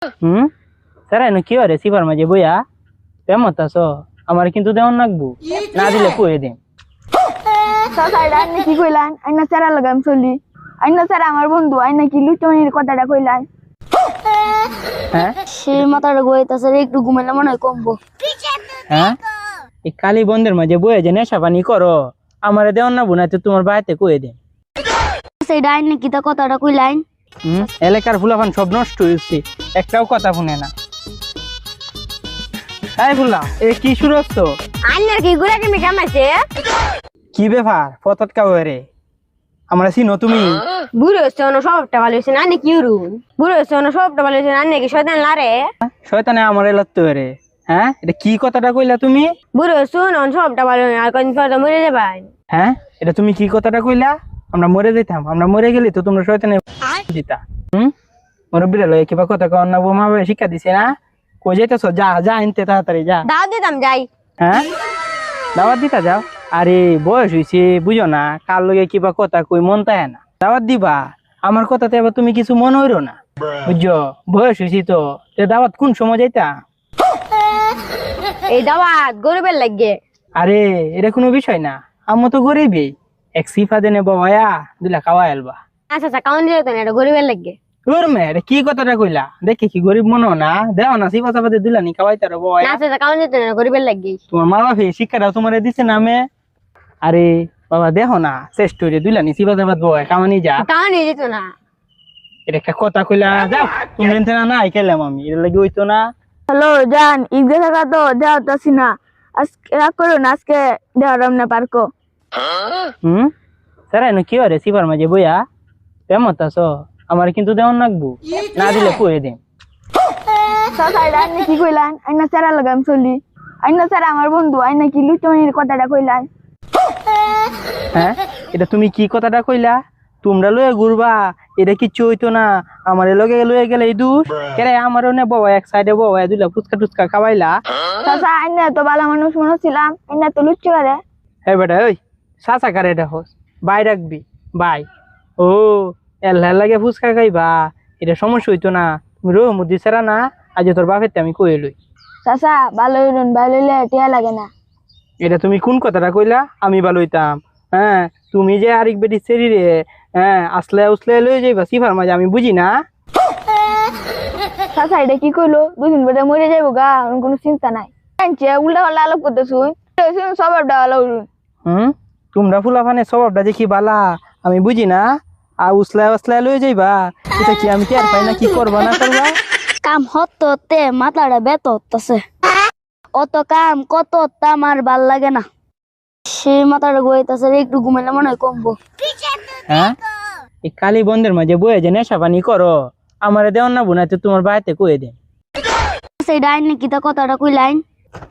হুম sir এনে কি হরে সিবার মাঝে বইয়া কেমন আছো? আমার কিন্তু দেওয়ান লাগবো, না দিলে কয়ে দিন। কি কইলান আইনা স্যারা লাগাম চলি আইনা স্যার আমার বন্ধু আইনা কি লুটনির কথাটা কইলান। হ্যাঁ সেই মাথাটা গইতাছে একটু ঘুমাইলে মনে হয় কমবো। হ্যাঁ এই কালী বন্ধের মাঝে বইয়ে যে নেশা পানি করো, আমারে দেওয়ান না বোনাতে তোমার বাড়িতে কয়ে দিন। সেই ডাইন নাকি তা কথাটা কইলান। এলাকার ফুলাফান সব নষ্ট হয়েছে, একটাও কথা শুনে না। তাই ফুলা এ কি শুরু হচ্ছে? আইনার কি গুলা কেমনে কামাইছে? কি ব্যাপার পতত কাউ রে? আমরা চিনো তুমি? বুড়ো হচ্ছে না সবটা ভালো হইছে না কি রুন বুড়ো হচ্ছে না সবটা ভালো হইছে না নাকি শয়তান লারে শয়তানে আমার এলাতে রে। হ্যাঁ এটা কি কথাটা কইলা তুমি? বুড়ো হচ্ছে না সবটা ভালো আর কোন পর মরে যাবাই। হ্যাঁ এটা তুমি কি কথাটা কইলা? আমরা মরে যেতাম, আমরা মরে গেলি তো তোমরা শয়তানে দিতা। মুরব্বিরা লয়ে কিবা কথা কর না, বোমা শিক্ষা দিছে না? কই যাইতেছ? যা যা আনতে তাড়াতাড়ি যা। দাও দিতাম যাই। হ্যাঁ দাওয়াত দিতা যাও। আরে বয়স হইছে বুঝো না, কার লগে কিবা কথা কই মন তাই না, দাওয়াত দিবা। আমার কথাতে এবার তুমি কিছু মনে হইরো না, বুঝছো? বয়স হইছি তো দাওয়াত কোন সময় যাইতা? এই দাওয়াত গরিবের লাগে। আরে এটা কোনো বিষয় না, আমি তো গরিবই। এক সিফা দেনে বাবায়া দুলা খাওয়া এলবা। আচ্ছা আচ্ছা কাউন দিও তো না এটা গরিবের লাগে। তোর মেয়ে কি কথাটা কইলা? দেখে কি গরিব মনে না? দেও না সিফা চাপাতে দিলানি খাওয়াই তার বাবা। আচ্ছা আচ্ছা কাউন দিও তো না গরিবের লাগে। তোমার মা বাপে শিক্ষাটা তোমার দিছে না মে? আরে বাবা দেখো না চেষ্টা করে দিলানি সিফা চাপাত বাবা কামানি যা। কাউন নিয়ে যেত না। এটা একটা কথা কইলা যাও তুমি না খেলাম আমি এর লাগে হইতো না। হ্যালো জান ঈদে থাকা তো যাও তাসি না আজকে রাগ করো না আজকে দেওয়ারাম না পার্কো। স্যার এনে কি হরে সিবার মাঝে বইয়া কেমন আছো? আমার কিন্তু দেওয়ান লাগবো, না দিলে কয়ে দিন। কি কইলান আইনা স্যারা লাগাম চলি আইনা স্যার আমার বন্ধু আইনা কি লুটনির কথাটা কইলান। হ্যাঁ এটা তুমি কি কথাটা কইলা? তোমরা লয়ে ঘুরবা এটা কিচ্ছু হইতো না, আমার লগে লয়ে গেলে এই দূর কেরে আমার বাবা এক সাইডে বাবা দুইলা ফুচকা টুচকা খাওয়াইলা। চাচা আইনা তো ভালো মানুষ মনে ছিলাম আইনা তো লুচ্ছি করে। হ্যাঁ বেটা ওই চাচা কারে এটা হোস বাই রাখবি বাই। ও এল্লার লাগে ফুচকা খাইবা, এটা সমস্যা হইতো না। তুমি রো মুদি সেরা না আজ তোর বাপের আমি কয়ে লই। চাচা ভালো হইলেন ভালো হইলে টিয়া লাগে না। এটা তুমি কোন কথাটা কইলা? আমি ভালো হইতাম? হ্যাঁ তুমি যে আরেক বেটি সেরি রে হ্যাঁ আসলে উসলে লয়ে যাইবা সিফার মাঝে, আমি বুঝি না। চাচা এটা কি কইলো দুদিন পরে মরে যাবো গা কোনো চিন্তা নাই। উল্টা পাল্টা আলোপ করতেছ স্বভাবটা ভালো হইল। তোমরা ফুলাফানের স্বভাবটা দেখি বালা আমি বুঝি না, আর উসলা উসলা লয়ে যাইবা এটা কি আমি টের পাই না? কি করবা না করবা? কাম হতে মাথাটা বেত হচ্ছে অত কাম কত আমার ভাল লাগে না। সে মাথাটা গইতাছে একটু ঘুমাইলে মনে হয় কমবো। হ্যাঁ এই কালী বন্ধের মাঝে বয়ে যে নেশা পানি করো, আমারে দেওয়ান না বোনাতে তোমার বাড়িতে কয়ে দেন। সেই ডাইন নাকি তা কথাটা কইলাইন।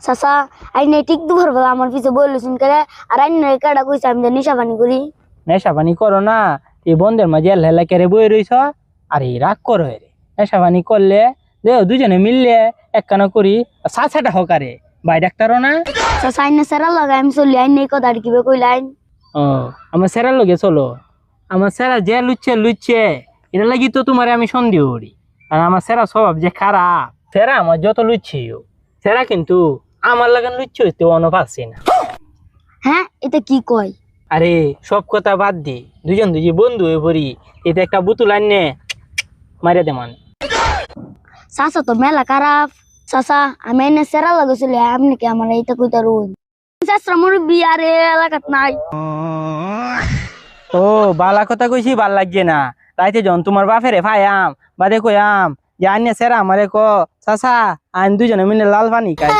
চাচা আইনে ঠিক দুপুর বেলা আমার পিছে বললেছেন করে আর আইনে কাটা কইছে আমি যে নেশা পানি করি। নেশা পানি করো না এই বন্ধের মাঝে হেলা কেড়ে বয়ে রইছ। আর এই রাগ করো রে, নেশা পানি করলে দেও দুজনে মিললে একখানা করি সাছাটা হকারে ভাই ডাক্তারও না। চাচা আইনে সেরা লাগাই আমি চলি আইনে কথাটা কিভাবে কইলাইন। ও আমার সেরার লগে চলো, আমার সেরা যে লুচ্ছে লুচ্ছে এটা লাগি তো তোমার আমি সন্দেহ করি। আর আমার সেরা স্বভাব যে খারাপ, সেরা আমার যত লুচ্ছিও সেরা কিন্তু আমার লাগান লুচ্ছি হইতে অনো পাচ্ছি না। হ্যাঁ এটা কি কয়? আরে সব কথা বাদ দি, দুজন দুজি বন্ধু হয়ে পড়ি, এটা একটা বুতুল আনে মারিয়া দে মানে। চাচা তো মেলা খারাপ। চাচা আমি এনে সেরা লাগছিল আপনি কি আমার এইটা কইতা রুন চাচা মুরব্বি আরে এলাকাত নাই। ও বালা কথা কইছি ভাল লাগছে না, তাইতে জন তোমার বাপেরে ফায়াম বাদে কয়াম যে আইনে সেরা আমারে ক চাচা আইন দুজনে মিলে লাল পানি খাই।